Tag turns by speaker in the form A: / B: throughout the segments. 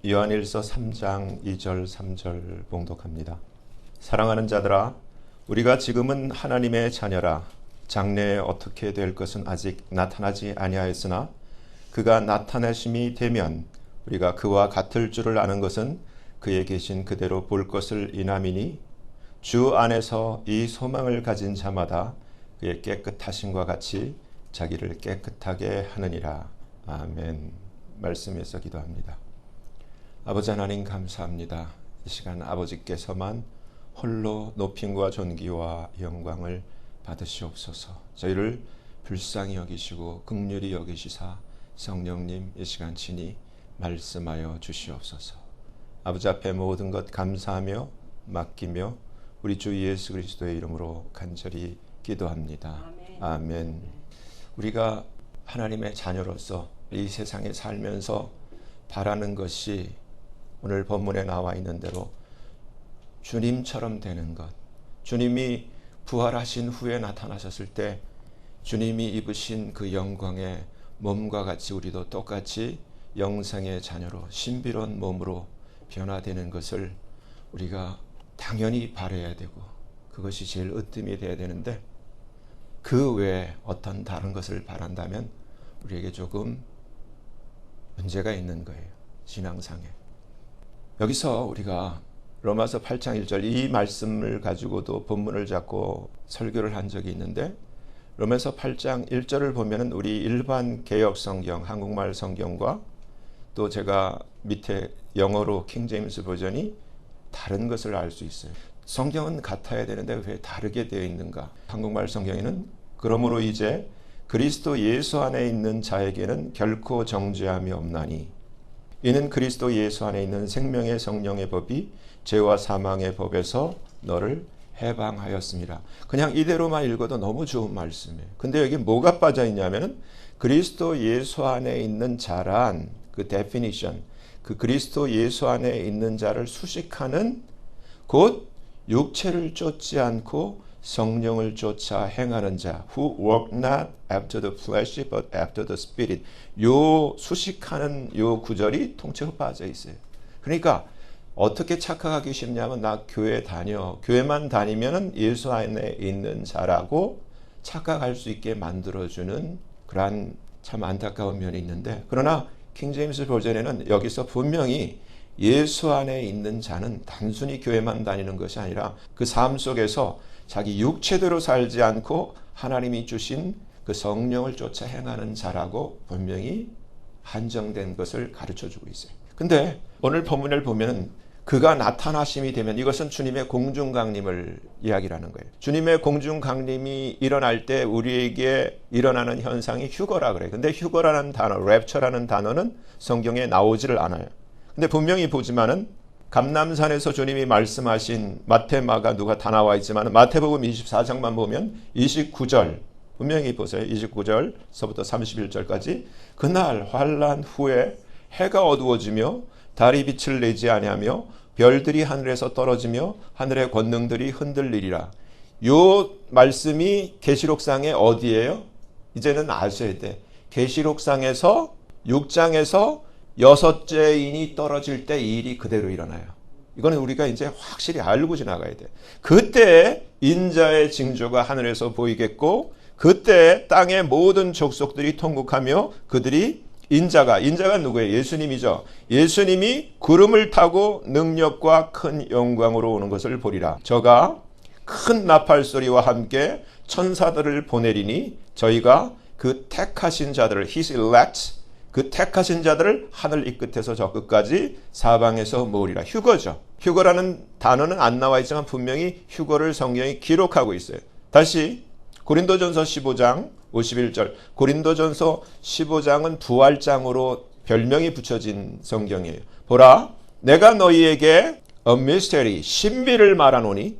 A: 요한일서 3장 2절 3절 봉독합니다. 사랑하는 자들아, 우리가 지금은 하나님의 자녀라. 장래에 어떻게 될 것은 아직 나타나지 아니하였으나 그가 나타나심이 되면 우리가 그와 같을 줄을 아는 것은 그에 계신 그대로 볼 것을 인함이니 주 안에서 이 소망을 가진 자마다 그의 깨끗하심과 같이 자기를 깨끗하게 하느니라. 아멘. 말씀에서 기도합니다. 아버지 하나님 감사합니다. 이 시간 아버지께서만 홀로 높임과 존귀와 영광을 받으시옵소서. 저희를 불쌍히 여기시고 긍휼히 여기시사 성령님 이 시간 친히 말씀하여 주시옵소서. 아버지 앞에 모든 것 감사하며 맡기며 우리 주 예수 그리스도의 이름으로 간절히 기도합니다. 아멘. 우리가 하나님의 자녀로서 이 세상에 살면서 바라는 것이 오늘 본문에 나와 있는 대로 주님처럼 되는 것. 주님이 부활하신 후에 나타나셨을 때 주님이 입으신 그 영광의 몸과 같이 우리도 똑같이 영생의 자녀로 신비로운 몸으로 변화되는 것을 우리가 당연히 바라야 되고 그것이 제일 으뜸이 돼야 되는데 그 외에 어떤 다른 것을 바란다면 우리에게 조금 문제가 있는 거예요. 신앙상에. 여기서 우리가 로마서 8장 1절 이 말씀을 가지고도 본문을 잡고 설교를 한 적이 있는데 로마서 8장 1절을 보면은 우리 일반 개역 성경, 한국말 성경과 또 제가 밑에 영어로 킹제임스 버전이 다른 것을 알 수 있어요. 성경은 같아야 되는데 왜 다르게 되어 있는가? 한국말 성경에는 그러므로 이제 그리스도 예수 안에 있는 자에게는 결코 정죄함이 없나니 이는 그리스도 예수 안에 있는 생명의 성령의 법이 죄와 사망의 법에서 너를 해방하였습니다. 그냥 이대로만 읽어도 너무 좋은 말씀이에요. 근데 여기 뭐가 빠져 있냐면은 그리스도 예수 안에 있는 자란 그 definition, 그 그리스도 예수 안에 있는 자를 수식하는 곧 육체를 쫓지 않고 성령을 쫓아 행하는 자, who walk not after the flesh but after the spirit. 요 수식하는 요 구절이 통째로 빠져 있어요. 그러니까 어떻게 착각하기 쉽냐면 나 교회 다녀. 교회만 다니면은 예수 안에 있는 자라고 착각할 수 있게 만들어주는 그러한 참 안타까운 면이 있는데 그러나 킹제임스 버전에는 여기서 분명히 예수 안에 있는 자는 단순히 교회만 다니는 것이 아니라 그 삶 속에서 자기 육체대로 살지 않고 하나님이 주신 그 성령을 쫓아 행하는 자라고 분명히 한정된 것을 가르쳐주고 있어요. 근데 오늘 본문을 보면 그가 나타나심이 되면 이것은 주님의 공중강림을 이야기하는 거예요. 주님의 공중강림이 일어날 때 우리에게 일어나는 현상이 휴거라 그래요. 근데 휴거라는 단어, 랩처라는 단어는 성경에 나오지를 않아요. 근데 분명히 보지만은 감람산에서 주님이 말씀하신 마태, 마가, 누가 다 나와 있지만 마태복음 24장만 보면 29절 분명히 보세요. 29절서부터 31절까지 그날 환난 후에 해가 어두워지며 달이 빛을 내지 아니하며 별들이 하늘에서 떨어지며 하늘의 권능들이 흔들리리라. 요 말씀이 계시록상에 어디예요? 이제는 아셔야 돼. 계시록상에서 6장에서 6째인이 떨어질 때 이 일이 그대로 일어나요. 이거는 우리가 이제 확실히 알고 지나가야 돼. 그때 인자의 징조가 하늘에서 보이겠고 그때 땅의 모든 족속들이 통곡하며 그들이 인자가 누구예요? 예수님이죠. 예수님이 구름을 타고 능력과 큰 영광으로 오는 것을 보리라. 저가 큰 나팔 소리와 함께 천사들을 보내리니 저희가 그 택하신 자들을 His elect 그 택하신 자들을 하늘 이 끝에서 저 끝까지 사방에서 모으리라. 휴거죠. 휴거라는 단어는 안 나와 있지만 분명히 휴거를 성경이 기록하고 있어요. 다시 고린도전서 15장 51절. 고린도전서 15장은 부활장으로 별명이 붙여진 성경이에요. 보라, 내가 너희에게 a mystery, 신비를 말하노니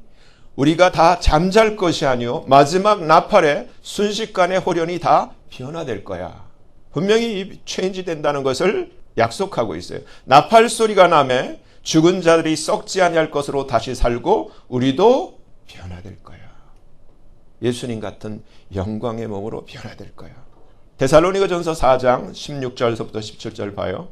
A: 우리가 다 잠잘 것이 아니요 마지막 나팔에 순식간에 호련히 다 변화될 거야. 분명히 체인지 된다는 것을 약속하고 있어요. 나팔 소리가 나매 죽은 자들이 썩지 아니할 것으로 다시 살고 우리도 변화될 거야. 예수님 같은 영광의 몸으로 변화될 거야. 데살로니가전서 4장 16절서부터 17절 봐요.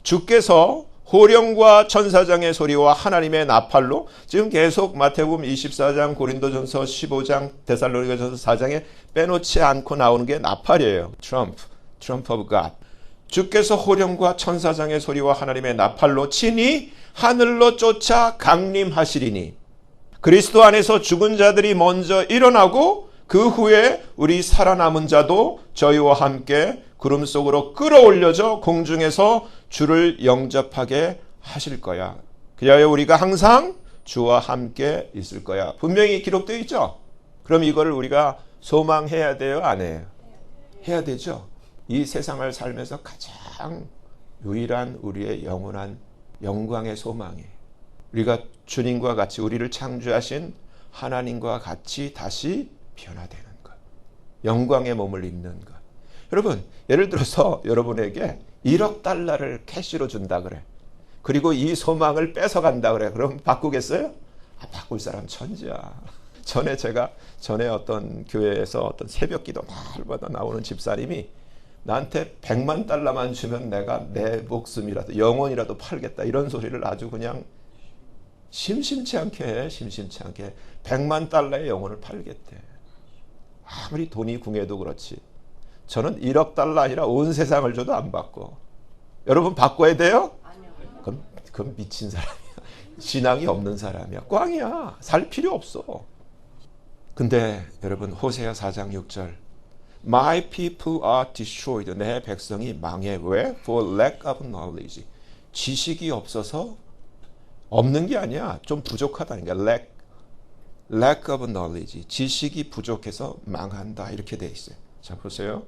A: 주께서 호령과 천사장의 소리와 하나님의 나팔로 지금 계속 마태복음 24장, 고린도전서 15장, 데살로니가전서 4장에 빼놓지 않고 나오는 게 나팔이에요. 트럼프 오브 갓. 주께서 호령과 천사장의 소리와 하나님의 나팔로 친히 하늘로 쫓아 강림하시리니 그리스도 안에서 죽은 자들이 먼저 일어나고 그 후에 우리 살아남은 자도 저희와 함께 구름 속으로 끌어올려져 공중에서 주를 영접하게 하실 거야. 그리하여 우리가 항상 주와 함께 있을 거야. 분명히 기록되어 있죠. 그럼 이거를 우리가 소망해야 돼요? 안 해요? 해야 되죠. 이 세상을 살면서 가장 유일한 우리의 영원한 영광의 소망이에요. 우리가 주님과 같이 우리를 창조하신 하나님과 같이 다시 변화되는 것. 영광의 몸을 입는 것. 여러분, 예를 들어서 여러분에게 1억 달러를 캐시로 준다 그래. 그리고 이 소망을 뺏어간다 그래. 그럼 바꾸겠어요? 바꿀 사람 천지야. 전에 어떤 교회에서 어떤 새벽기도 날마다 나오는 집사님이 나한테 100만 달러만 주면 내가 내 목숨이라도 영혼이라도 팔겠다. 이런 소리를 아주 그냥 심심치 않게 해. 100만 달러의 영혼을 팔겠대. 아무리 돈이 궁해도 그렇지. 저는 1억 달러 아니라 온 세상을 줘도 안 받고. 여러분 바꿔야 돼요? 그럼 미친 사람이야. 신앙이 없는 사람이야. 꽝이야. 살 필요 없어. 근데 여러분 호세아 4장 6절 My people are destroyed. 내 백성이 망해. 왜? For lack of knowledge. 지식이 없어서 없는 게 아니야. 좀 부족하다니까. lack of knowledge. 지식이 부족해서 망한다. 이렇게 돼 있어요. 자 보세요.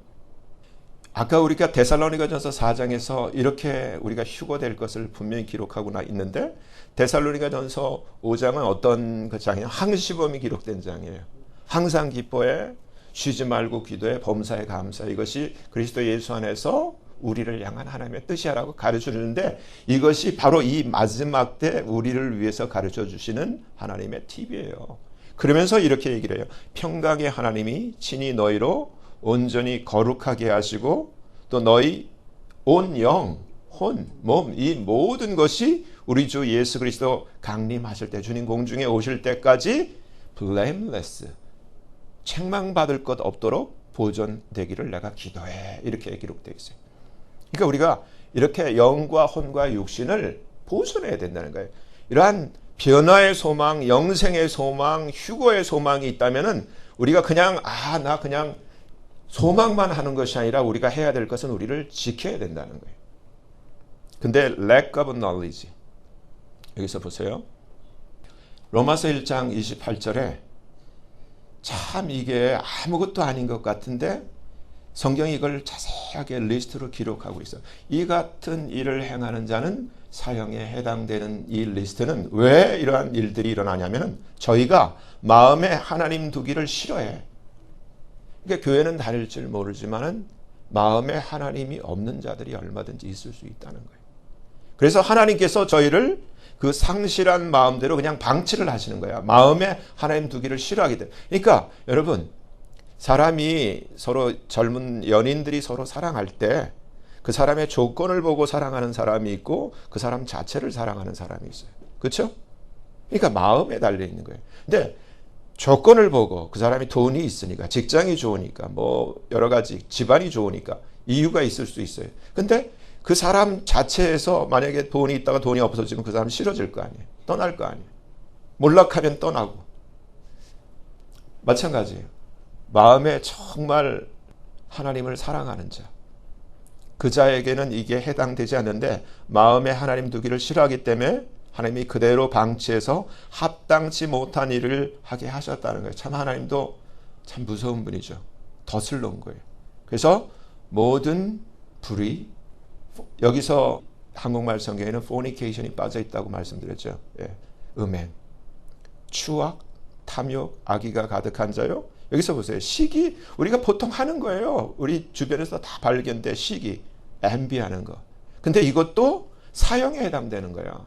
A: 아까 우리가 데살로니가전서 4장에서 이렇게 우리가 휴거될 것을 분명히 기록하고 있는데 데살로니가전서 5장은 어떤 그 장이에요? 항시범이 기록된 장이에요. 항상 기뻐해, 쉬지 말고 기도해, 범사에 감사해. 이것이 그리스도 예수 안에서 우리를 향한 하나님의 뜻이라고 가르쳐 주는데 이것이 바로 이 마지막 때 우리를 위해서 가르쳐 주시는 하나님의 팁이에요. 그러면서 이렇게 얘기를 해요. 평강의 하나님이 친히 너희로 온전히 거룩하게 하시고 또 너희 온 영, 혼, 몸, 이 모든 것이 우리 주 예수 그리스도 강림하실 때 주님 공중에 오실 때까지 blameless, 책망받을 것 없도록 보존되기를 내가 기도해. 이렇게 기록되어 있어요. 그러니까 우리가 이렇게 영과 혼과 육신을 보존해야 된다는 거예요. 이러한 변화의 소망, 영생의 소망, 휴거의 소망이 있다면은 우리가 그냥 나 그냥 소망만 하는 것이 아니라 우리가 해야 될 것은 우리를 지켜야 된다는 거예요. 근데 lack of knowledge. 여기서 보세요. 로마서 1장 28절에 참 이게 아무것도 아닌 것 같은데 성경이 이걸 자세하게 리스트로 기록하고 있어요. 이 같은 일을 행하는 자는 사형에 해당되는 이 리스트는 왜 이러한 일들이 일어나냐면 저희가 마음에 하나님 두기를 싫어해. 그러니까 교회는 다닐 줄 모르지만은 마음에 하나님이 없는 자들이 얼마든지 있을 수 있다는 거예요. 그래서 하나님께서 저희를 그 상실한 마음대로 그냥 방치를 하시는 거야. 마음에 하나님 두기를 싫어하기 때문에. 그러니까 여러분 사람이 서로 젊은 연인들이 서로 사랑할 때 그 사람의 조건을 보고 사랑하는 사람이 있고 그 사람 자체를 사랑하는 사람이 있어요. 그렇죠? 그러니까 마음에 달려 있는 거예요. 근데 조건을 보고 그 사람이 돈이 있으니까 직장이 좋으니까 뭐 여러 가지 집안이 좋으니까 이유가 있을 수 있어요. 근데 그 사람 자체에서 만약에 돈이 있다가 돈이 없어지면 그 사람 싫어질 거 아니에요. 떠날 거 아니에요. 몰락하면 떠나고. 마찬가지예요. 마음에 정말 하나님을 사랑하는 자. 그 자에게는 이게 해당되지 않는데 마음에 하나님 두기를 싫어하기 때문에 하나님이 그대로 방치해서 합당치 못한 일을 하게 하셨다는 거예요. 참 하나님도 참 무서운 분이죠. 덫을 거예요. 그래서 모든 불의, 여기서 한국말 성경에는 fornication이 빠져 있다고 말씀드렸죠. 예. 음행, 추악, 탐욕, 악의가 가득한 자요. 여기서 보세요. 시기, 우리가 보통 하는 거예요. 우리 주변에서 다 발견돼. 시기, envy하는 거. 근데 이것도 사형에 해당되는 거야.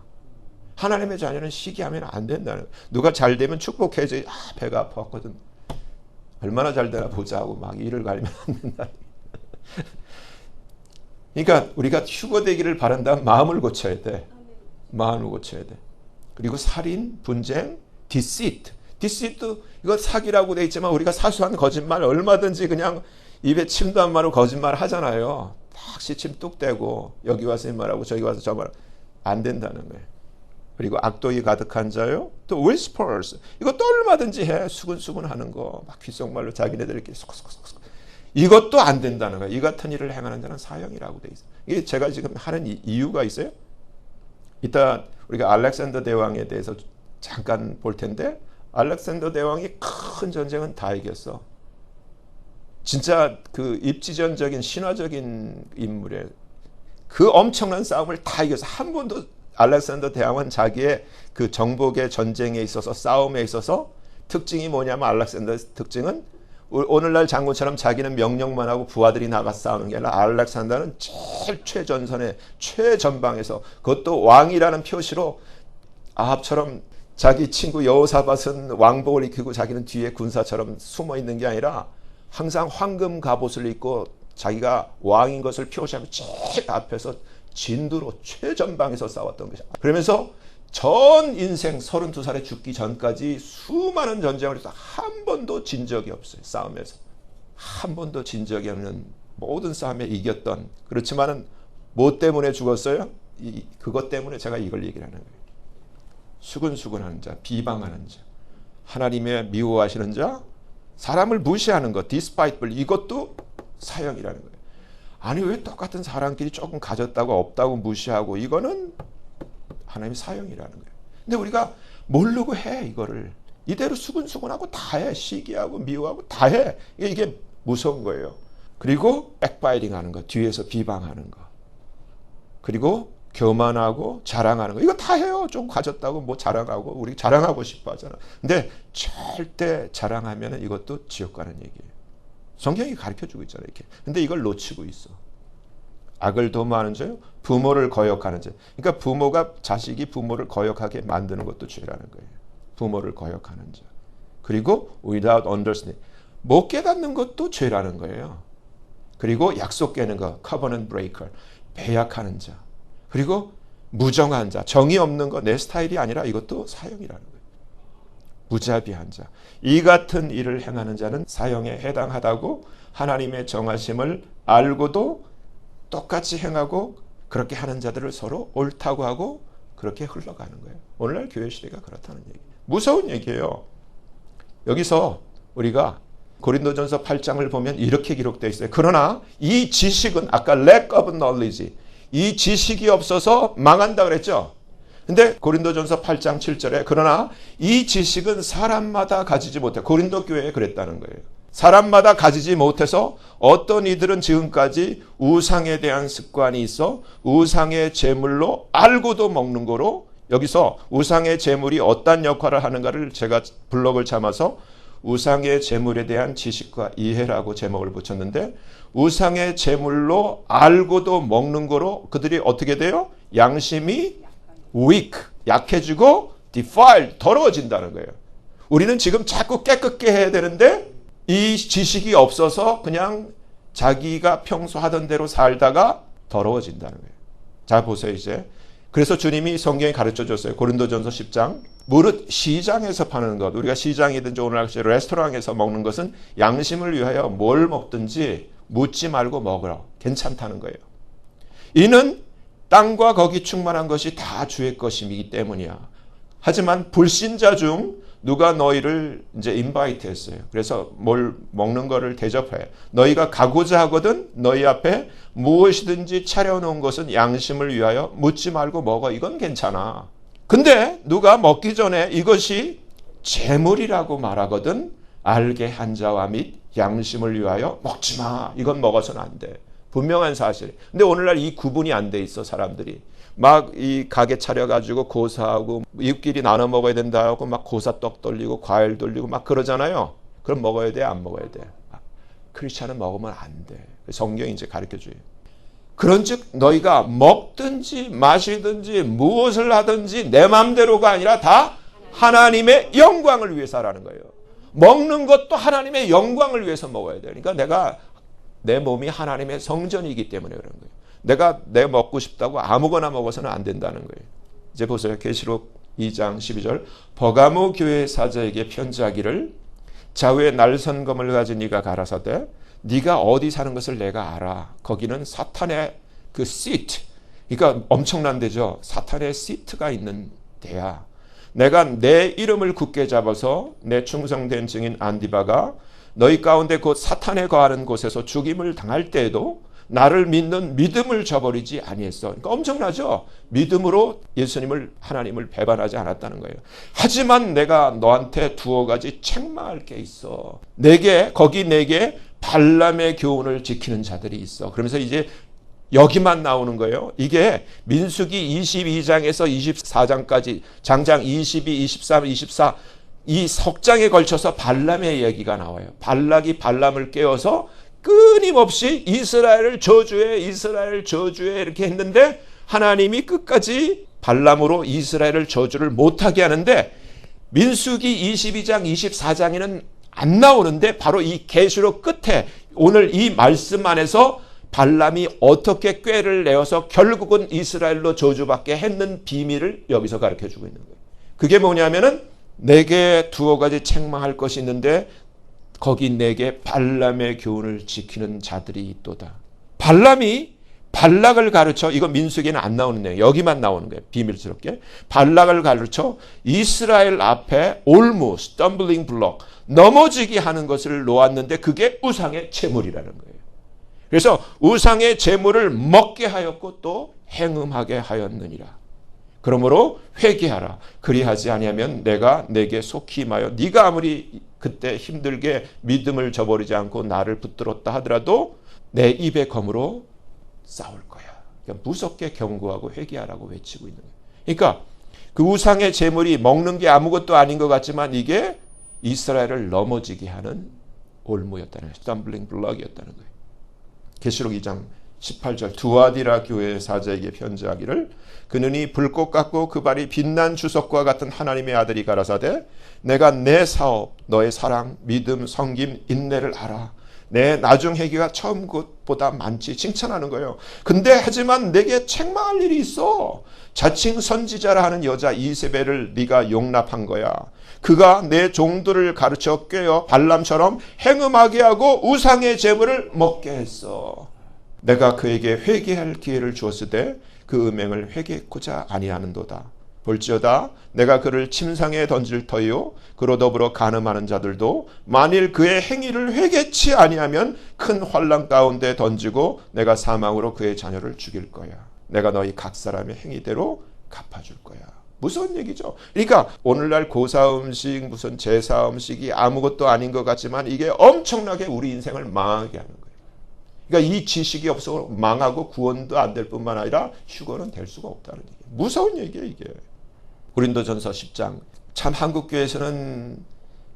A: 하나님의 자녀는 시기하면 안 된다는 거야. 누가 잘 되면 축복해야지. 배가 아팠거든. 얼마나 잘 되나 보자 하고 막 일을 갈면 안 된다. 그러니까 우리가 휴거되기를 바란다면 마음을 고쳐야 돼. 마음을 고쳐야 돼. 그리고 살인, 분쟁, deceit. deceit 이거 사기라고 돼 있지만 우리가 사소한 거짓말 얼마든지 그냥 입에 침도 안 마르고 거짓말 하잖아요. 딱 시침 뚝 떼고 여기 와서 이 말하고 저기 와서 저 말 안 된다는 거예요. 그리고 악독이 가득한 자요. 또 whispers. 이것도 얼마든지 해. 수근수근 하는 거. 막 귓속말로 자기네들끼리 쏙쏙쏙쏙. 이것도 안 된다는 거예요. 이 같은 일을 행하는 자는 사형이라고 돼 있어요. 이게 제가 지금 하는 이유가 있어요. 이따 우리가 알렉산더 대왕에 대해서 잠깐 볼 텐데 알렉산더 대왕이 큰 전쟁은 다 이겼어. 진짜 그 입지전적인 신화적인 인물에 그 엄청난 싸움을 다 이겨서 한 번도 알렉산더 대왕은 자기의 그 정복의 전쟁에 있어서 싸움에 있어서 특징이 뭐냐면 알렉산더의 특징은 오늘날 장군처럼 자기는 명령만 하고 부하들이 나가서 싸우는 게 아니라 알렉산더는 제일 최전선에 최전방에서 그것도 왕이라는 표시로 아합처럼 자기 친구 여호사밧은 왕복을 입히고 자기는 뒤에 군사처럼 숨어 있는 게 아니라 항상 황금 갑옷을 입고 자기가 왕인 것을 표시하고 제일 앞에서 진두로 최전방에서 싸웠던 것이야. 그러면서 전 인생 32살에 죽기 전까지 수많은 전쟁을 해서 한 번도 진 적이 없어요. 싸움에서. 한 번도 진 적이 없는 모든 싸움에 이겼던. 그렇지만은 뭐 때문에 죽었어요? 그것 때문에 제가 이걸 얘기를 하는 거예요. 수근수근하는 자, 비방하는 자, 하나님의 미워하시는 자, 사람을 무시하는 것, despiteful, 이것도 사형이라는 거예요. 아니 왜 똑같은 사람끼리 조금 가졌다고 없다고 무시하고 이거는 하나님의 사형이라는 거예요. 근데 우리가 모르고 해 이거를. 이대로 수근수근하고 다 해. 시기하고 미워하고 다 해. 이게 무서운 거예요. 그리고 백바이링 하는 거, 뒤에서 비방하는 거. 그리고 교만하고 자랑하는 거. 이거 다 해요. 좀 가졌다고 뭐 자랑하고 우리 자랑하고 싶어 하잖아. 근데 절대 자랑하면 이것도 지옥 가는 얘기예요. 성경이 가르쳐주고 있잖아요. 이렇게. 근데 이걸 놓치고 있어. 악을 도모하는 자요, 부모를 거역하는 자. 그러니까 부모가 자식이 부모를 거역하게 만드는 것도 죄라는 거예요. 부모를 거역하는 자. 그리고 without understanding. 못 깨닫는 것도 죄라는 거예요. 그리고 약속 깨는 거, covenant breaker. 배약하는 자. 그리고 무정한 자, 정이 없는 거, 내 스타일이 아니라 이것도 사형이라는 거예요. 무자비한 자. 이 같은 일을 행하는 자는 사형에 해당하다고 하나님의 정하심을 알고도 똑같이 행하고 그렇게 하는 자들을 서로 옳다고 하고 그렇게 흘러가는 거예요. 오늘날 교회 시대가 그렇다는 얘기. 무서운 얘기예요. 여기서 우리가 고린도전서 8장을 보면 이렇게 기록되어 있어요. 그러나 이 지식은 아까 lack of knowledge, 이 지식이 없어서 망한다 그랬죠. 근데 고린도전서 8장 7절에 그러나 이 지식은 사람마다 가지지 못해. 고린도 교회에 그랬다는 거예요. 사람마다 가지지 못해서 어떤 이들은 지금까지 우상에 대한 습관이 있어 우상의 제물로 알고도 먹는 거로, 여기서 우상의 제물이 어떤 역할을 하는가를 제가 블록을 참아서 우상의 제물에 대한 지식과 이해라고 제목을 붙였는데, 우상의 제물로 알고도 먹는 거로 그들이 어떻게 돼요? 양심이 weak, 약해지고 defiled, 더러워진다는 거예요. 우리는 지금 자꾸 깨끗게 해야 되는데 이 지식이 없어서 그냥 자기가 평소 하던 대로 살다가 더러워진다는 거예요. 자 보세요 이제. 그래서 주님이 성경에 가르쳐 줬어요. 고린도전서 10장. 무릇 시장에서 파는 것, 우리가 시장이든지 오늘날 레스토랑에서 먹는 것은 양심을 위하여 뭘 먹든지 묻지 말고 먹으라. 괜찮다는 거예요. 이는 땅과 거기 충만한 것이 다 주의 것이기 때문이야. 하지만 불신자 중 누가 너희를 이제 인바이트 했어요. 그래서 뭘 먹는 거를 대접해. 너희가 가고자 하거든 너희 앞에 무엇이든지 차려놓은 것은 양심을 위하여 묻지 말고 먹어. 이건 괜찮아. 근데 누가 먹기 전에 이것이 재물이라고 말하거든 알게 한 자와 및 양심을 위하여 먹지 마. 이건 먹어서는 안 돼. 분명한 사실. 근데 오늘날 이 구분이 안 돼 있어. 사람들이 막 이 가게 차려가지고 고사하고 이웃끼리 나눠 먹어야 된다 하고 막 고사떡 돌리고 과일 돌리고 막 그러잖아요. 그럼 먹어야 돼? 안 먹어야 돼? 크리스찬은 먹으면 안 돼. 성경이 이제 가르쳐줘요. 그런즉 너희가 먹든지 마시든지 무엇을 하든지 내 맘대로가 아니라 다 하나님의 영광을 위해서 하라는 거예요. 먹는 것도 하나님의 영광을 위해서 먹어야 돼. 그러니까 내 몸이 하나님의 성전이기 때문에 그런 거예요. 내가 먹고 싶다고 아무거나 먹어서는 안 된다는 거예요. 이제 보세요. 계시록 2장 12절. 버가모 교회 사자에게 편지하기를 좌우에 날선검을 가진 네가 가라사대 네가 어디 사는 것을 내가 알아. 거기는 사탄의 그 시트, 그러니까 엄청난 데죠. 사탄의 시트가 있는 데야. 내가 내 이름을 굳게 잡아서 내 충성된 증인 안디바가 너희 가운데 곧 사탄에 거하는 곳에서 죽임을 당할 때에도 나를 믿는 믿음을 저버리지 아니했어. 그러니까 엄청나죠. 믿음으로 예수님을, 하나님을 배반하지 않았다는 거예요. 하지만 내가 너한테 두어 가지 책망할 게 있어. 거기 내게 발람의 교훈을 지키는 자들이 있어. 그러면서 이제 여기만 나오는 거예요. 이게 민수기 22장에서 24장까지 장장 22, 23, 24 이 석장에 걸쳐서 발람의 얘기가 나와요. 발락이 발람을 깨워서 끊임없이 이스라엘을 저주해 이렇게 했는데 하나님이 끝까지 발람으로 이스라엘을 저주를 못하게 하는데 민수기 22장 24장에는 안 나오는데 바로 이 계시록 끝에 오늘 이 말씀 안에서 발람이 어떻게 꾀를 내어서 결국은 이스라엘로 저주받게 했는 비밀을 여기서 가르쳐주고 있는 거예요. 그게 뭐냐면은 내게 두어 가지 책망할 것이 있는데 거기 내게 발람의 교훈을 지키는 자들이 있도다. 발람이 발락을 가르쳐, 이거 민수기에는 안 나오는 내용, 여기만 나오는 거예요. 비밀스럽게. 발락을 가르쳐 이스라엘 앞에 올무, 스텀블링 블록, 넘어지게 하는 것을 놓았는데 그게 우상의 제물이라는 거예요. 그래서 우상의 제물을 먹게 하였고 또 행음하게 하였느니라. 그러므로 회개하라. 그리하지 아니하면 내가 내게 속히 임하여 네가 아무리 그때 힘들게 믿음을 저버리지 않고 나를 붙들었다 하더라도 내 입의 검으로 싸울 거야. 그러니까 무섭게 경고하고 회개하라고 외치고 있는 거예요. 그러니까 그 우상의 제물이 먹는 게 아무것도 아닌 것 같지만 이게 이스라엘을 넘어지게 하는 올무였다는 거예요. 스탬블링 블럭이었다는 거예요. 계시록 2장 18절 두아디라 교회 사자에게 편지하기를 그는 이 불꽃 같고 그 발이 빛난 주석과 같은 하나님의 아들이 가라사대 내가 내 사업, 너의 사랑, 믿음, 섬김, 인내를 알아. 내 나중 회개가 처음 것보다 많지. 칭찬하는 거예요. 근데 하지만 내게 책망할 일이 있어. 자칭 선지자라 하는 여자 이세벨을 네가 용납한 거야. 그가 내 종들을 가르쳐 꿰어 발람처럼 행음하게 하고 우상의 제물을 먹게 했어. 내가 그에게 회개할 기회를 주었으되 그 음행을 회개했고자 아니하는도다. 볼지어다 내가 그를 침상에 던질 터이요 그로 더불어 간음하는 자들도 만일 그의 행위를 회개치 아니하면 큰 환난 가운데 던지고 내가 사망으로 그의 자녀를 죽일 거야. 내가 너희 각 사람의 행위대로 갚아줄 거야. 무서운 얘기죠. 그러니까 오늘날 고사 음식 무슨 제사 음식이 아무것도 아닌 것 같지만 이게 엄청나게 우리 인생을 망하게 하는 거예요. 그러니까 이 지식이 없어 망하고 구원도 안 될 뿐만 아니라 휴거는 될 수가 없다는 얘기예요. 무서운 얘기예요 이게. 고린도전서 10장. 참 한국교회에서는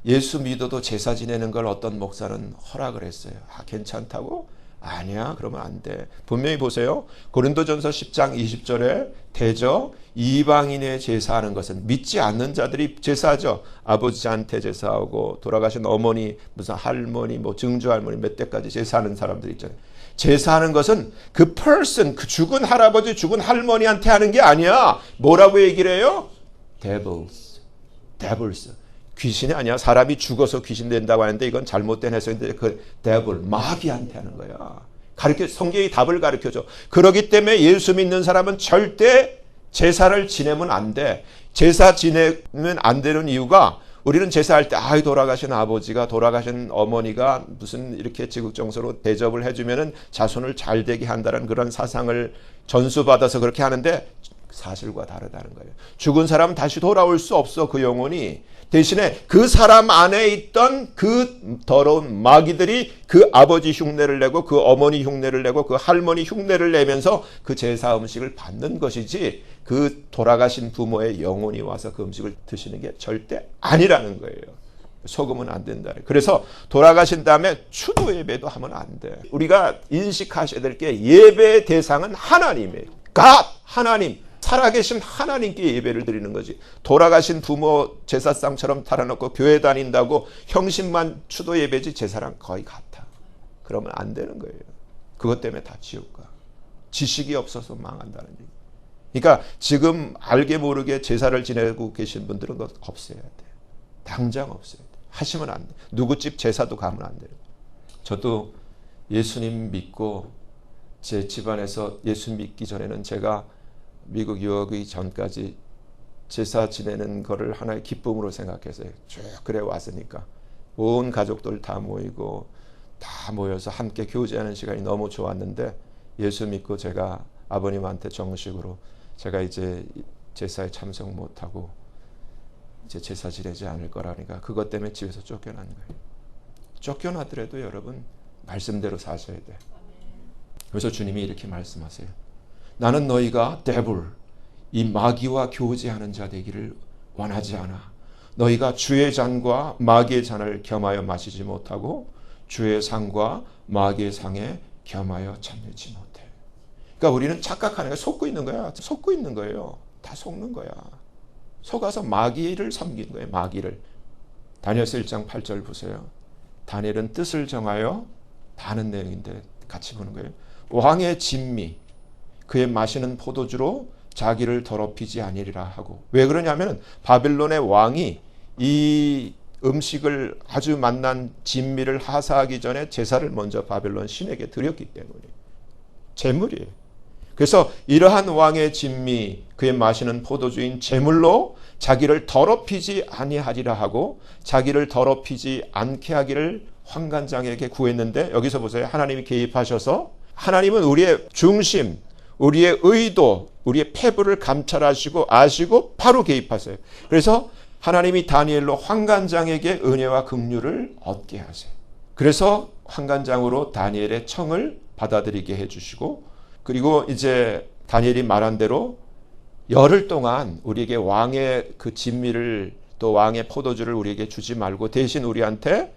A: 예수 믿어도 제사 지내는 걸 어떤 목사는 허락을 했어요. 괜찮다고? 아니야 그러면 안 돼. 분명히 보세요. 고린도전서 10장 20절에 대저 이방인의 제사하는 것은 믿지 않는 자들이 제사하죠. 아버지한테 제사하고 돌아가신 어머니 무슨 할머니 뭐 증조 할머니 몇 대까지 제사하는 사람들 있잖아요. 제사하는 것은 그 person 그 죽은 할아버지 죽은 할머니한테 하는 게 아니야. 뭐라고 얘기를 해요? devils. 귀신이 아니야. 사람이 죽어서 귀신 된다고 하는데 이건 잘못된 해석인데 그 devil, 마귀한테 하는 거야. 성경이 답을 가르쳐줘. 그렇기 때문에 예수 믿는 사람은 절대 제사를 지내면 안 돼. 제사 지내면 안 되는 이유가 우리는 제사할 때 돌아가신 아버지가 돌아가신 어머니가 무슨 이렇게 지극정서로 대접을 해주면은 자손을 잘 되게 한다는 그런 사상을 전수받아서 그렇게 하는데 사실과 다르다는 거예요. 죽은 사람은 다시 돌아올 수 없어. 그 영혼이. 대신에 그 사람 안에 있던 그 더러운 마귀들이 그 아버지 흉내를 내고 그 어머니 흉내를 내고 그 할머니 흉내를 내면서 그 제사 음식을 받는 것이지 그 돌아가신 부모의 영혼이 와서 그 음식을 드시는 게 절대 아니라는 거예요. 속으면 안 된다. 그래서 돌아가신 다음에 추도 예배도 하면 안 돼. 우리가 인식하셔야 될 게 예배의 대상은 하나님이에요. God, 하나님. 살아계신 하나님께 예배를 드리는 거지. 돌아가신 부모 제사상처럼 달아놓고 교회 다닌다고 형식만 추도 예배지 제사랑 거의 같아. 그러면 안 되는 거예요. 그것 때문에 다 지옥 가. 지식이 없어서 망한다는 얘기. 그러니까 지금 알게 모르게 제사를 지내고 계신 분들은 그거 없애야 돼. 당장 없애야 돼. 하시면 안 돼. 누구 집 제사도 가면 안 돼요. 저도 예수님 믿고 제 집안에서 예수 믿기 전에는 제가 미국 유학이 전까지 제사 지내는 거를 하나의 기쁨으로 생각했어요. 쭉 그래 왔으니까. 온 가족들 다 모이고 다 모여서 함께 교제하는 시간이 너무 좋았는데 예수 믿고 제가 아버님한테 정식으로 제가 이제 제사에 참석 못하고 이제 제사 지내지 않을 거라니까 그것 때문에 집에서 쫓겨난 거예요. 쫓겨나더라도 여러분 말씀대로 사셔야 돼. 그래서 주님이 이렇게 말씀하세요. 나는 너희가 devil, 이 마귀와 교제하는 자 되기를 원하지 않아. 너희가 주의 잔과 마귀의 잔을 겸하여 마시지 못하고 주의 상과 마귀의 상에 겸하여 참여지 못해. 그러니까 우리는 착각하는 거야. 속고 있는 거야. 속고 있는 거예요. 다 속는 거야. 속아서 마귀를 섬기는 거예요. 마귀를. 다니엘서 1장 8절 보세요. 다니엘은 뜻을 정하여 다 하는 내용인데 같이 보는 거예요. 왕의 진미 그의 마시는 포도주로 자기를 더럽히지 아니리라 하고. 왜 그러냐면 바빌론의 왕이 이 음식을 아주 맛난 진미를 하사하기 전에 제사를 먼저 바빌론 신에게 드렸기 때문에 제물이에요. 그래서 이러한 왕의 진미 그의 마시는 포도주인 제물로 자기를 더럽히지 아니하리라 하고 자기를 더럽히지 않게 하기를 환관장에게 구했는데 여기서 보세요. 하나님이 개입하셔서 하나님은 우리의 중심, 우리의 의도, 우리의 패부를 감찰하시고 아시고 바로 개입하세요. 그래서 하나님이 다니엘로 환관장에게 은혜와 긍휼을 얻게 하세요. 그래서 환관장으로 다니엘의 청을 받아들이게 해주시고 그리고 이제 다니엘이 말한 대로 열흘 동안 우리에게 왕의 그 진미를 또 왕의 포도주를 우리에게 주지 말고 대신 우리한테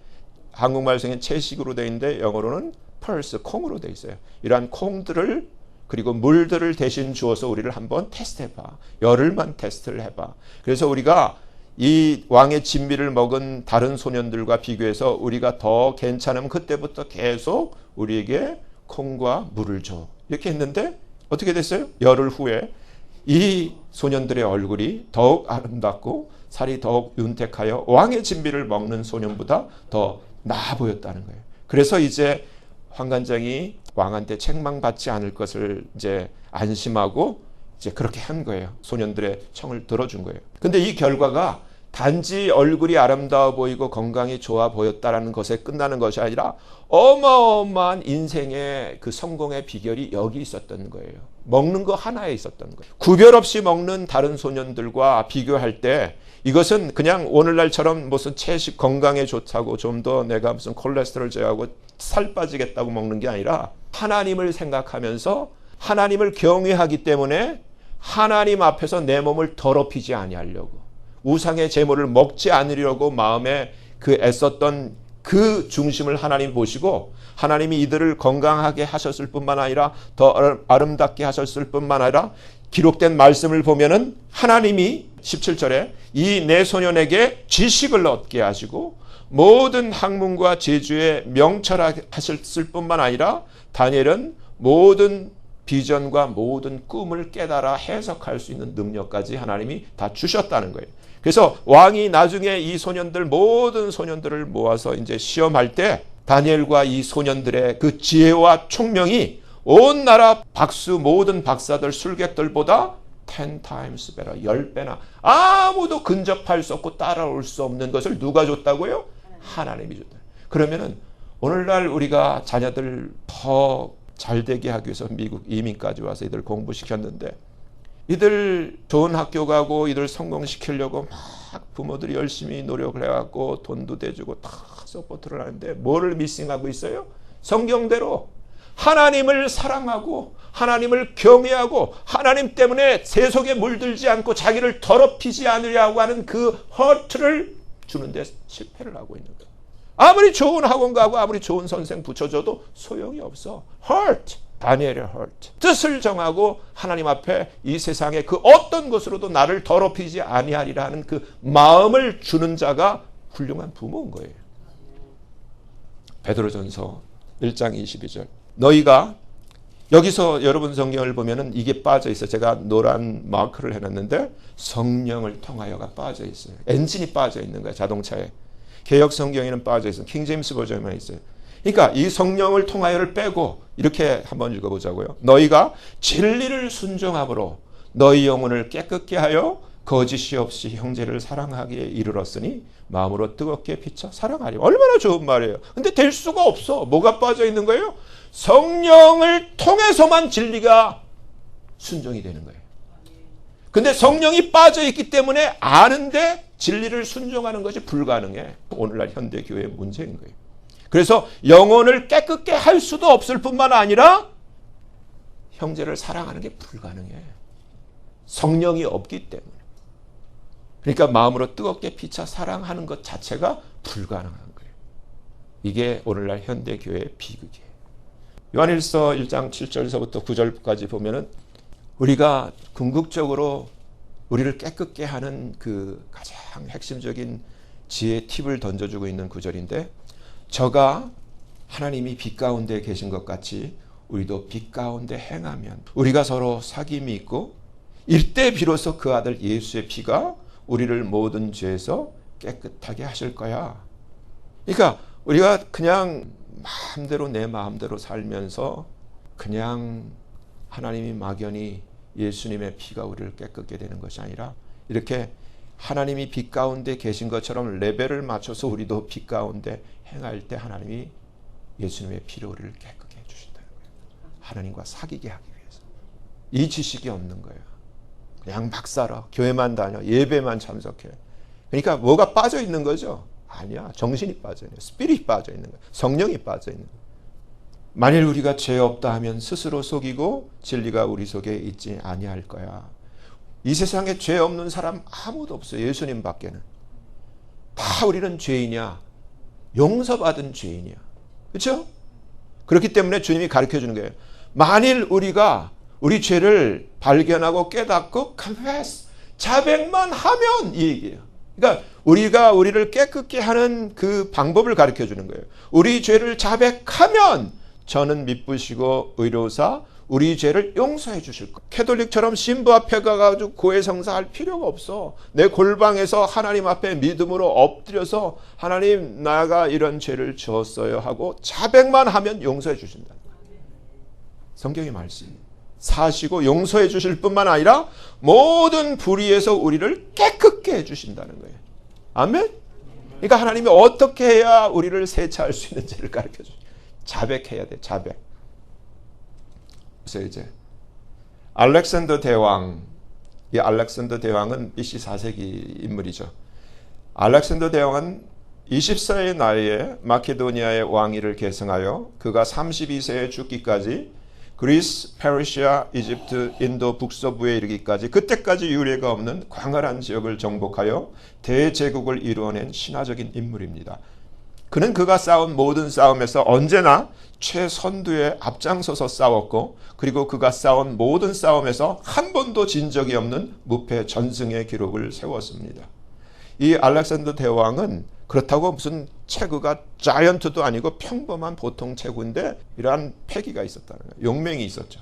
A: 한국말 성인 채식으로 되어 있는데 영어로는 펄스, 콩으로 되어 있어요. 이러한 콩들을 그리고 물들을 대신 주어서 우리를 한번 테스트해봐. 열흘만 테스트를 해봐. 그래서 우리가 이 왕의 진미를 먹은 다른 소년들과 비교해서 우리가 더 괜찮으면 그때부터 계속 우리에게 콩과 물을 줘. 이렇게 했는데 어떻게 됐어요? 열흘 후에 이 소년들의 얼굴이 더욱 아름답고 살이 더욱 윤택하여 왕의 진미를 먹는 소년보다 더 나아 보였다는 거예요. 그래서 이제 환관장이 왕한테 책망받지 않을 것을 이제 안심하고 이제 그렇게 한 거예요. 소년들의 청을 들어준 거예요. 근데 이 결과가 단지 얼굴이 아름다워 보이고 건강이 좋아 보였다라는 것에 끝나는 것이 아니라 어마어마한 인생의 그 성공의 비결이 여기 있었던 거예요. 먹는 거 하나에 있었던 거예요. 구별 없이 먹는 다른 소년들과 비교할 때 이것은 그냥 오늘날처럼 무슨 채식 건강에 좋다고 좀 더 내가 무슨 콜레스테롤 제하고 살 빠지겠다고 먹는 게 아니라 하나님을 생각하면서 하나님을 경외하기 때문에 하나님 앞에서 내 몸을 더럽히지 아니하려고 우상의 제물을 먹지 않으려고 마음에 그 애썼던 그 중심을 하나님 보시고 하나님이 이들을 건강하게 하셨을 뿐만 아니라 더 아름답게 하셨을 뿐만 아니라 기록된 말씀을 보면은 하나님이 17절에 이 내 소년에게 지식을 얻게 하시고 모든 학문과 재주에 명철하셨을 뿐만 아니라 다니엘은 모든 비전과 모든 꿈을 깨달아 해석할 수 있는 능력까지 하나님이 다 주셨다는 거예요. 그래서 왕이 나중에 이 소년들 모든 소년들을 모아서 이제 시험할 때 다니엘과 이 소년들의 그 지혜와 총명이 온 나라 박수 모든 박사들 술객들보다 10 times better 10배나 아무도 근접할 수 없고 따라올 수 없는 것을 누가 줬다고요? 하나님이 줬다. 그러면은 오늘날 우리가 자녀들 더 잘되게 하기 위해서 미국 이민까지 와서 이들 공부시켰는데 이들 좋은 학교 가고 이들 성공시키려고 막 부모들이 열심히 노력을 해갖고 돈도 대주고 다 서포트를 하는데 뭐를 미싱하고 있어요? 성경대로 하나님을 사랑하고 하나님을 경외하고 하나님 때문에 세속에 물들지 않고 자기를 더럽히지 않으려고 하는 그 허트를 주는데 실패를 하고 있는 거예요. 아무리 좋은 학원 가고 아무리 좋은 선생 붙여줘도 소용이 없어. hurt. 다니엘의 hurt. 뜻을 정하고 하나님 앞에 이 세상에 그 어떤 것으로도 나를 더럽히지 아니하리라 하는 그 마음을 주는 자가 훌륭한 부모인 거예요. 베드로전서 1장 22절. 너희가 여기서 여러분 성경을 보면은 이게 빠져 있어요. 제가 노란 마크를 해놨는데 성령을 통하여가 빠져 있어요. 엔진이 빠져 있는 거예요. 자동차에. 개역 성경에는 빠져 있어요. 킹제임스 버전에만 있어요. 그러니까 이 성령을 통하여를 빼고 이렇게 한번 읽어보자고요. 너희가 진리를 순종함으로 너희 영혼을 깨끗게 하여 거짓이 없이 형제를 사랑하기에 이르렀으니 마음으로 뜨겁게 비춰 사랑하리. 얼마나 좋은 말이에요. 근데 될 수가 없어. 뭐가 빠져 있는 거예요? 성령을 통해서만 진리가 순종이 되는 거예요. 근데 성령이 빠져 있기 때문에 아는데 진리를 순종하는 것이 불가능해. 오늘날 현대교회의 문제인 거예요. 그래서 영혼을 깨끗게 할 수도 없을 뿐만 아니라 형제를 사랑하는 게 불가능해. 성령이 없기 때문에. 그러니까 마음으로 뜨겁게 피차 사랑하는 것 자체가 불가능한 거예요. 이게 오늘날 현대교회의 비극이에요. 요한일서 1장 7절서부터 9절까지 보면은 우리가 궁극적으로 우리를 깨끗게 하는 그 가장 핵심적인 지혜 팁을 던져주고 있는 구절인데, 저가 하나님이 빛 가운데 계신 것 같이 우리도 빛 가운데 행하면 우리가 서로 사귐이 있고 이때 비로소 그 아들 예수의 피가 우리를 모든 죄에서 깨끗하게 하실 거야. 그러니까 우리가 그냥 마음대로 내 마음대로 살면서 그냥 하나님이 막연히 예수님의 피가 우리를 깨끗게 되는 것이 아니라 이렇게 하나님이 빛 가운데 계신 것처럼 레벨을 맞춰서 우리도 빛 가운데 행할 때 하나님이 예수님의 피로 우리를 깨끗게 해주신다는 거예요. 하나님과 사귀게 하기 위해서. 이 지식이 없는 거예요. 그냥 막 살아. 교회만 다녀. 예배만 참석해. 그러니까 뭐가 빠져 있는 거죠? 아니야. 정신이 빠져 있는 거예요. 스피릿이 빠져 있는 거예요. 성령이 빠져 있는 거예요. 만일 우리가 죄 없다 하면 스스로 속이고 진리가 우리 속에 있지 아니할 거야. 이 세상에 죄 없는 사람 아무도 없어요. 예수님 밖에는. 다 우리는 죄인이야. 용서받은 죄인이야. 그렇죠? 그렇기 때문에 주님이 가르쳐 주는 거예요. 만일 우리가 우리 죄를 발견하고 깨닫고 confess, 자백만 하면 이 얘기예요. 그러니까 우리가 우리를 깨끗게 하는 그 방법을 가르쳐 주는 거예요. 우리 죄를 자백하면 저는 미쁘시고 의로우사 우리 죄를 용서해 주실 거예요. 캐톨릭처럼 신부 앞에 가가지고 고해성사할 필요가 없어. 내 골방에서 하나님 앞에 믿음으로 엎드려서 하나님 나가 이런 죄를 지었어요 하고 자백만 하면 용서해 주신다. 성경의 말씀. 사시고 용서해 주실 뿐만 아니라 모든 불의에서 우리를 깨끗게 해 주신다는 거예요. 아멘? 그러니까 하나님이 어떻게 해야 우리를 세차할 수 있는지를 가르쳐 줘요. 자백해야 돼. 자백. 그래서 이제 알렉산더 대왕, 이 알렉산더 대왕은 BC 4세기 인물이죠. 알렉산더 대왕은 20세의 나이에 마케도니아의 왕위를 계승하여 그가 32세에 죽기까지 그리스, 페르시아, 이집트, 인도 북서부에 이르기까지 그때까지 유례가 없는 광활한 지역을 정복하여 대제국을 이루어낸 신화적인 인물입니다. 그는 그가 싸운 모든 싸움에서 언제나 최선두에 앞장서서 싸웠고, 그리고 그가 싸운 모든 싸움에서 한 번도 진 적이 없는 무패 전승의 기록을 세웠습니다. 이 알렉산더 대왕은 그렇다고 무슨 체구가 자이언트도 아니고 평범한 보통 체구인데 이러한 패기가 있었다는 거예요. 용맹이 있었죠.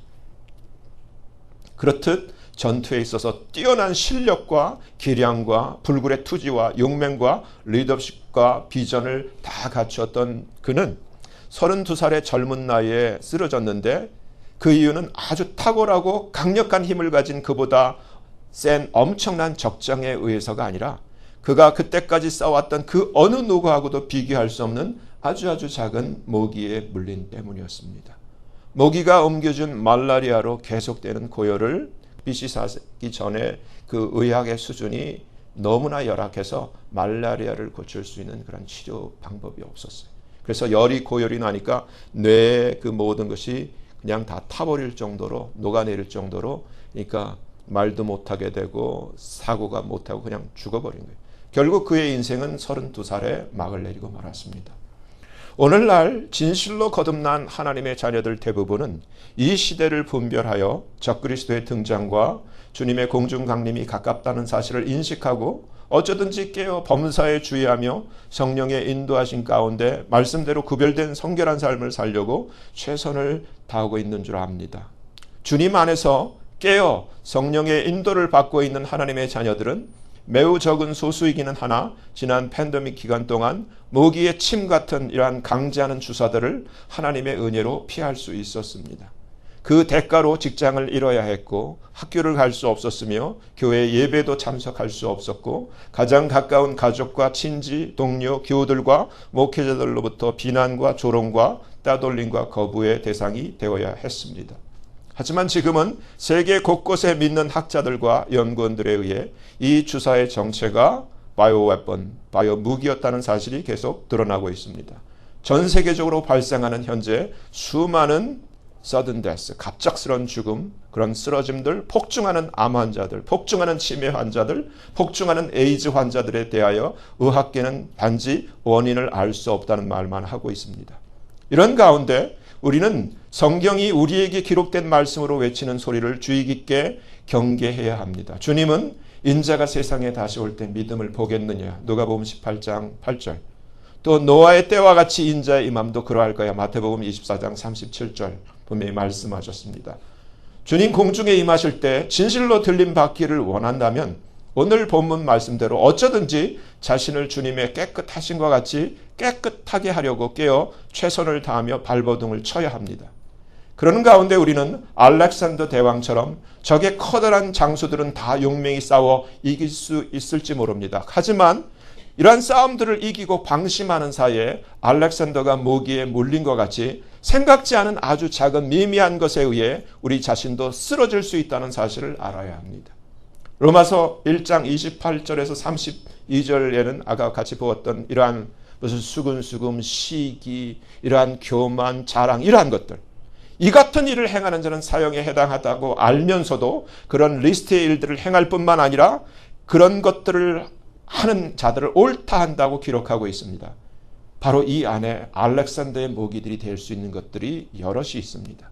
A: 그렇듯 전투에 있어서 뛰어난 실력과 기량과 불굴의 투지와 용맹과 리더십과 비전을 다 갖추었던 그는 32살의 젊은 나이에 쓰러졌는데, 그 이유는 아주 탁월하고 강력한 힘을 가진 그보다 센 엄청난 적장에 의해서가 아니라 그가 그때까지 싸웠던 그 어느 누구하고도 비교할 수 없는 아주 작은 모기에 물린 때문이었습니다. 모기가 옮겨준 말라리아로 계속되는 고열을 BC 4세기 전에 그 의학의 수준이 너무나 열악해서 말라리아를 고칠 수 있는 그런 치료 방법이 없었어요. 그래서 열이 고열이 나니까 뇌의 그 모든 것이 그냥 다 타버릴 정도로, 녹아내릴 정도로, 그러니까 말도 못하게 되고 사고가 못하고 그냥 죽어버린 거예요. 결국 그의 인생은 32살에 막을 내리고 말았습니다. 오늘날 진실로 거듭난 하나님의 자녀들 대부분은 이 시대를 분별하여 적그리스도의 등장과 주님의 공중 강림이 가깝다는 사실을 인식하고 어쩌든지 깨어 범사에 주의하며 성령의 인도하신 가운데 말씀대로 구별된 성결한 삶을 살려고 최선을 다하고 있는 줄 압니다. 주님 안에서 깨어 성령의 인도를 받고 있는 하나님의 자녀들은 매우 적은 소수이기는 하나 지난 팬데믹 기간 동안 모기의 침 같은 이러한 강제하는 주사들을 하나님의 은혜로 피할 수 있었습니다. 그 대가로 직장을 잃어야 했고 학교를 갈 수 없었으며 교회 예배도 참석할 수 없었고 가장 가까운 가족과 친지, 동료, 교우들과 목회자들로부터 비난과 조롱과 따돌림과 거부의 대상이 되어야 했습니다. 하지만 지금은 세계 곳곳에 믿는 학자들과 연구원들에 의해 이 주사의 정체가 바이오웨폰, 바이오 무기였다는 사실이 계속 드러나고 있습니다. 전 세계적으로 발생하는 현재 수많은 sudden death, 갑작스러운 죽음, 그런 쓰러짐들, 폭증하는 암 환자들, 폭증하는 치매 환자들, 폭증하는 에이즈 환자들에 대하여 의학계는 단지 원인을 알 수 없다는 말만 하고 있습니다. 이런 가운데 우리는 성경이 우리에게 기록된 말씀으로 외치는 소리를 주의 깊게 경계해야 합니다. 주님은 인자가 세상에 다시 올 때 믿음을 보겠느냐. 누가복음 18장 8절. 또 노아의 때와 같이 인자의 임함도 그러할 거야. 마태복음 24장 37절 분명히 말씀하셨습니다. 주님 공중에 임하실 때 진실로 들림 받기를 원한다면 오늘 본문 말씀대로 어쩌든지 자신을 주님의 깨끗하신과 같이 깨끗하게 하려고 깨어 최선을 다하며 발버둥을 쳐야 합니다. 그런 가운데 우리는 알렉산더 대왕처럼 적의 커다란 장수들은 다 용맹히 싸워 이길 수 있을지 모릅니다. 하지만 이러한 싸움들을 이기고 방심하는 사이에 알렉산더가 모기에 물린 것 같이 생각지 않은 아주 작은 미미한 것에 의해 우리 자신도 쓰러질 수 있다는 사실을 알아야 합니다. 로마서 1장 28절에서 32절에는 아까 같이 보았던 이러한 무슨 수근수금, 시기, 이러한 교만, 자랑 이러한 것들, 이 같은 일을 행하는 자는 사형에 해당하다고 알면서도 그런 리스트의 일들을 행할 뿐만 아니라 그런 것들을 하는 자들을 옳다 한다고 기록하고 있습니다. 바로 이 안에 알렉산더의 모기들이 될 수 있는 것들이 여럿이 있습니다.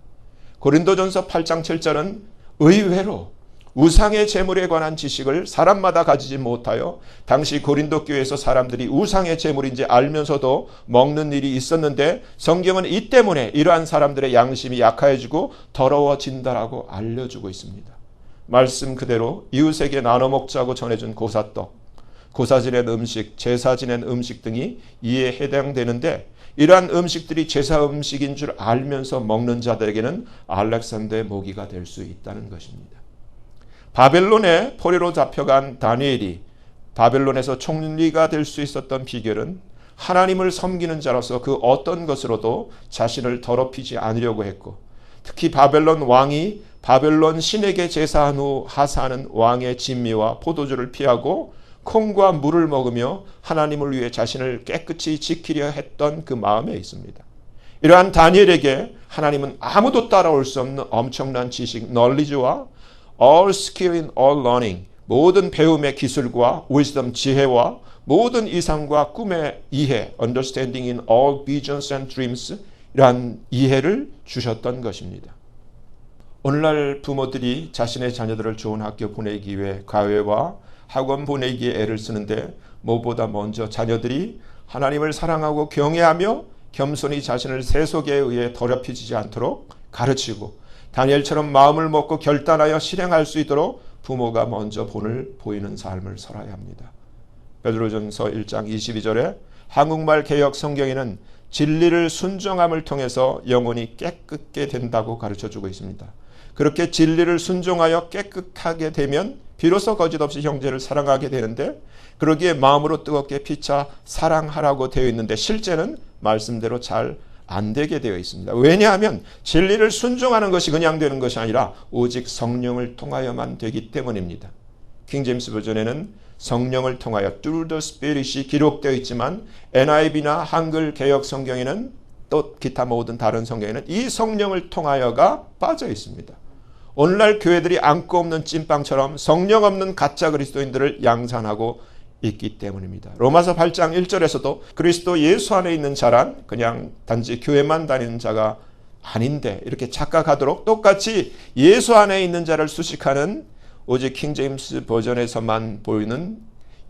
A: 고린도전서 8장 7절은 의외로 우상의 제물에 관한 지식을 사람마다 가지지 못하여 당시 고린도 교회에서 사람들이 우상의 제물인지 알면서도 먹는 일이 있었는데 성경은 이 때문에 이러한 사람들의 양심이 약해지고 더러워진다라고 알려주고 있습니다. 말씀 그대로 이웃에게 나눠 먹자고 전해준 고사떡, 고사 지낸 음식, 제사 지낸 음식 등이 이에 해당되는데 이러한 음식들이 제사 음식인 줄 알면서 먹는 자들에게는 알렉산더의 모기가 될 수 있다는 것입니다. 바벨론에 포로로 잡혀간 다니엘이 바벨론에서 총리가 될 수 있었던 비결은 하나님을 섬기는 자로서 그 어떤 것으로도 자신을 더럽히지 않으려고 했고 특히 바벨론 왕이 바벨론 신에게 제사한 후 하사하는 왕의 진미와 포도주를 피하고 콩과 물을 먹으며 하나님을 위해 자신을 깨끗이 지키려 했던 그 마음에 있습니다. 이러한 다니엘에게 하나님은 아무도 따라올 수 없는 엄청난 지식, knowledge와 all skill in all learning, 모든 배움의 기술과 wisdom, 지혜와 모든 이상과 꿈의 이해, understanding in all visions and dreams, 이러한 이해를 주셨던 것입니다. 오늘날 부모들이 자신의 자녀들을 좋은 학교 보내기 위해 과외와 학원 보내기에 애를 쓰는데 무엇보다 먼저 자녀들이 하나님을 사랑하고 경외하며 겸손히 자신을 세속에 의해 더럽혀지지 않도록 가르치고 다니엘처럼 마음을 먹고 결단하여 실행할 수 있도록 부모가 먼저 본을 보이는 삶을 살아야 합니다. 베드로전서 1장 22절에 한국말 개역 성경에는 진리를 순종함을 통해서 영혼이 깨끗게 된다고 가르쳐주고 있습니다. 그렇게 진리를 순종하여 깨끗하게 되면 비로소 거짓없이 형제를 사랑하게 되는데 그러기에 마음으로 뜨겁게 피차 사랑하라고 되어 있는데 실제는 말씀대로 잘 안 되게 되어 있습니다. 왜냐하면 진리를 순종하는 것이 그냥 되는 것이 아니라 오직 성령을 통하여만 되기 때문입니다. 킹제임스 버전에는 성령을 통하여 through the Spirit이 기록되어 있지만 NIV나 한글 개역 성경에는 또 기타 모든 다른 성경에는 이 성령을 통하여가 빠져 있습니다. 오늘날 교회들이 안고 없는 찐빵처럼 성령 없는 가짜 그리스도인들을 양산하고 있기 때문입니다. 로마서 8장 1절에서도 그리스도 예수 안에 있는 자란 그냥 단지 교회만 다니는 자가 아닌데 이렇게 착각하도록 똑같이 예수 안에 있는 자를 수식하는 오직 킹제임스 버전에서만 보이는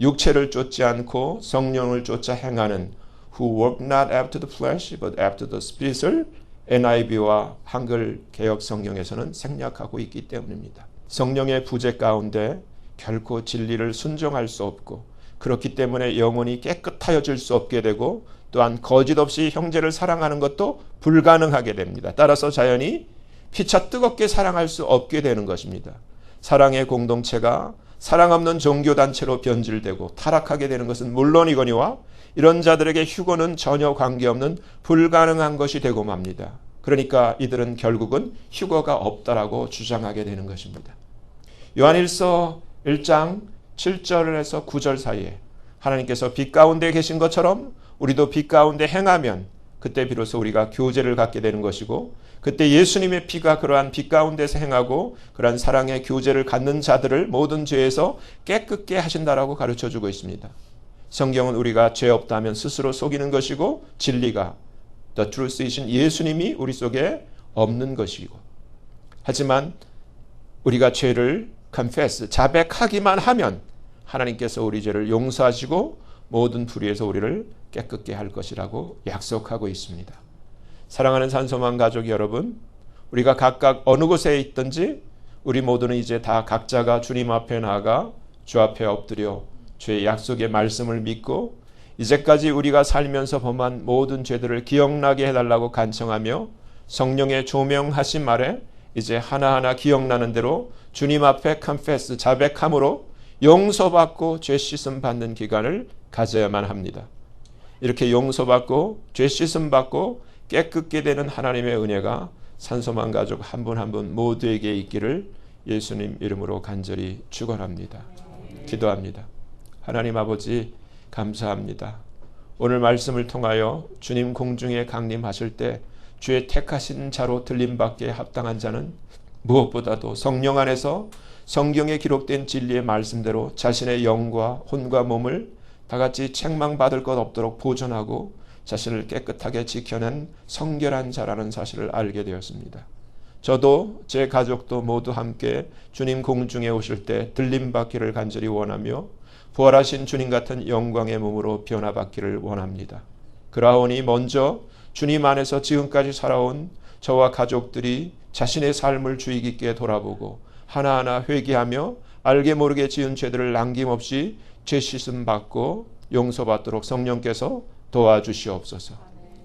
A: 육체를 쫓지 않고 성령을 쫓아 행하는 who work not after the flesh but after the spirit을 NIV와 한글 개역 성경에서는 생략하고 있기 때문입니다. 성령의 부재 가운데 결코 진리를 순종할 수 없고 그렇기 때문에 영혼이 깨끗하여질 수 없게 되고 또한 거짓 없이 형제를 사랑하는 것도 불가능하게 됩니다. 따라서 자연히 피차 뜨겁게 사랑할 수 없게 되는 것입니다. 사랑의 공동체가 사랑 없는 종교단체로 변질되고 타락하게 되는 것은 물론이거니와 이런 자들에게 휴거는 전혀 관계없는 불가능한 것이 되고 맙니다. 그러니까 이들은 결국은 휴거가 없다라고 주장하게 되는 것입니다. 요한일서 1장 7절에서 9절 사이에 하나님께서 빛 가운데 계신 것처럼 우리도 빛 가운데 행하면 그때 비로소 우리가 교제를 갖게 되는 것이고 그때 예수님의 피가 그러한 빛 가운데서 행하고 그러한 사랑의 교제를 갖는 자들을 모든 죄에서 깨끗게 하신다라고 가르쳐주고 있습니다. 성경은 우리가 죄 없다면 스스로 속이는 것이고 진리가 The truth이신 예수님이 우리 속에 없는 것이고 하지만 우리가 죄를 confess, 자백하기만 하면 하나님께서 우리 죄를 용서하시고 모든 불의에서 우리를 깨끗게 할 것이라고 약속하고 있습니다. 사랑하는 산소만 가족 여러분, 우리가 각각 어느 곳에 있든지 우리 모두는 이제 다 각자가 주님 앞에 나아가 주 앞에 엎드려 주의 약속의 말씀을 믿고 이제까지 우리가 살면서 범한 모든 죄들을 기억나게 해달라고 간청하며 성령의 조명하신 말에 이제 하나하나 기억나는 대로 주님 앞에 confess, 자백함으로 용서받고 죄 씻음 받는 기간을 가져야만 합니다. 이렇게 용서받고 죄 씻음 받고 깨끗게 되는 하나님의 은혜가 산소만 가족 한 분 한 분 모두에게 있기를 예수님 이름으로 간절히 축원합니다. 기도합니다. 하나님 아버지 감사합니다. 오늘 말씀을 통하여 주님 공중에 강림하실 때 주의 택하신 자로 들림받기에 합당한 자는 무엇보다도 성령 안에서 성경에 기록된 진리의 말씀대로 자신의 영과 혼과 몸을 다같이 책망받을 것 없도록 보존하고 자신을 깨끗하게 지켜낸 성결한 자라는 사실을 알게 되었습니다. 저도 제 가족도 모두 함께 주님 공중에 오실 때 들림받기를 간절히 원하며 부활하신 주님 같은 영광의 몸으로 변화받기를 원합니다. 그러하오니 먼저 주님 안에서 지금까지 살아온 저와 가족들이 자신의 삶을 주의 깊게 돌아보고 하나하나 회개하며 알게 모르게 지은 죄들을 남김없이 죄 씻음 받고 용서받도록 성령께서 도와주시옵소서.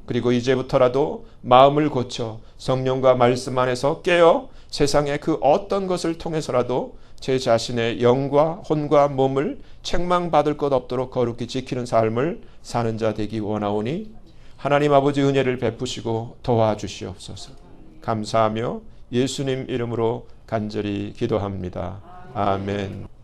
A: 그리고 이제부터라도 마음을 고쳐 성령과 말씀 안에서 깨어 세상의 그 어떤 것을 통해서라도 제 자신의 영과 혼과 몸을 책망받을 것 없도록 거룩히 지키는 삶을 사는 자 되기 원하오니 하나님 아버지 은혜를 베푸시고 도와주시옵소서. 감사하며 예수님 이름으로 간절히 기도합니다. 아멘.